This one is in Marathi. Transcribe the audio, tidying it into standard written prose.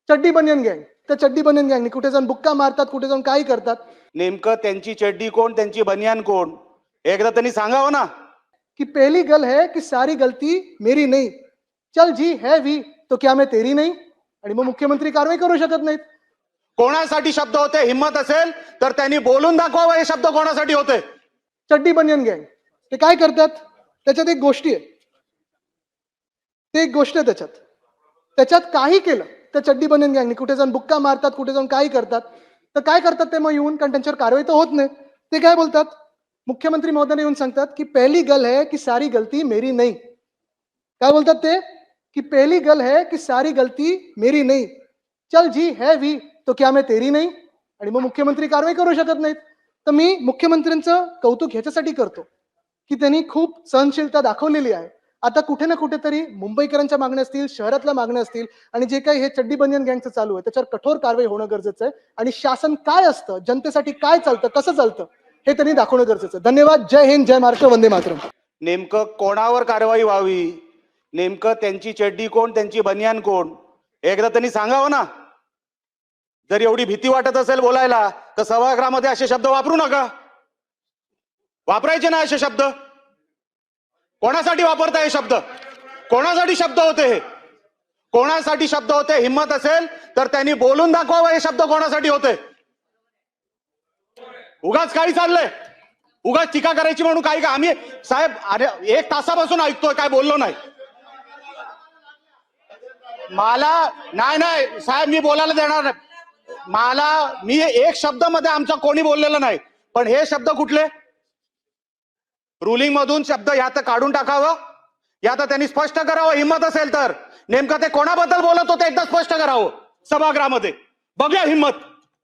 चड्डी बनियन गँग, त्या चड्डी बनियन गँगनी कुठे जाऊन बुक्का मारतात, कुठे जाऊन काही करतात नेमकं त्यांची चड्डी कोण, त्यांची बनियान कोण, एकदा त्यांनी सांगावं ना. कि पहली गल है कि सारी गलती मेरी नहीं, चल जी है भी तो क्या मैं तेरी नहीं. आणि मग मुख्यमंत्री कारवाई करू शकत नाहीत. कोणासाठी शब्द होते? हिम्मत असेल तर त्यांनी बोलून दाखवावं हे शब्द कोणासाठी होते. चड्डी बनियन गँग ते काय करतात, त्याच्यात एक गोष्टी आहे, ते एक गोष्ट आहे त्याच्यात काही केलं त्या चड्डी बनियन गँगनी कुठे जाऊन बुक्का मारतात, कुठे जाऊन काही करतात, तर काय करतात ते मग येऊन, कारण त्यांच्यावर कारवाई तर होत नाही. ते काय बोलतात, मुख्यमंत्री महोदय येऊन सांगतात की पहली गल है कि सारी गलती मेरी नहीं. काय बोलतात ते, की पहली गल है कि सारी गलती मेरी नहीं, चल जी है भी तो क्या मैं तेरी नहीं. आणि मग मुख्यमंत्री कारवाई करू शकत नाहीत. तर मी मुख्यमंत्र्यांचं कौतुक ह्याच्यासाठी करतो की त्यांनी खूप सहनशीलता दाखवलेली आहे. आता कुठे ना कुठेतरी मुंबईकरांच्या मागण्या असतील, शहरातल्या मागण्या असतील, आणि जे काही हे चड्डी बनियन गँगचं चालू आहे त्याच्यावर कठोर कारवाई होणं गरजेचं आहे. आणि शासन काय असतं, जनतेसाठी काय चालतं, कसं चालतं हे त्यांनी दाखवणं गरजेचं आहे. धन्यवाद. जय हिंद, जय महाराष्ट्र, वंदे मातरम. नेमकं कोणावर कारवाई व्हावी, नेमकं त्यांची चड्डी कोण, त्यांची बनियान कोण, एकदा त्यांनी सांगावं ना. जर एवढी भीती वाटत असेल बोलायला तर सभागृहामध्ये असे शब्द वापरू नका. वापरायचे ना असे शब्द. कोणासाठी वापरताय हे शब्द? कोणासाठी शब्द होते हे? कोणासाठी शब्द होते? हिम्मत असेल तर त्यांनी बोलून दाखवावं हे शब्द कोणासाठी होते. उगाच काही चाललंय, उगाच टीका करायची म्हणून काही का. आम्ही साहेब अरे 1 तासापासून ऐकतोय, काय बोललो नाही. मला नाही साहेब, मी बोलायला देणार नाही. मी एक शब्द मध्ये आमचा कोणी बोललेलं नाही. पण हे शब्द कुठले? रुलिंग मधून शब्द या तर काढून टाकावं, या तर त्यांनी स्पष्ट करावं. हिम्मत असेल तर नेमकं ते कोणाबद्दल बोलत होते एकदा स्पष्ट करावं सभागृहामध्ये. बघूया हिम्मत.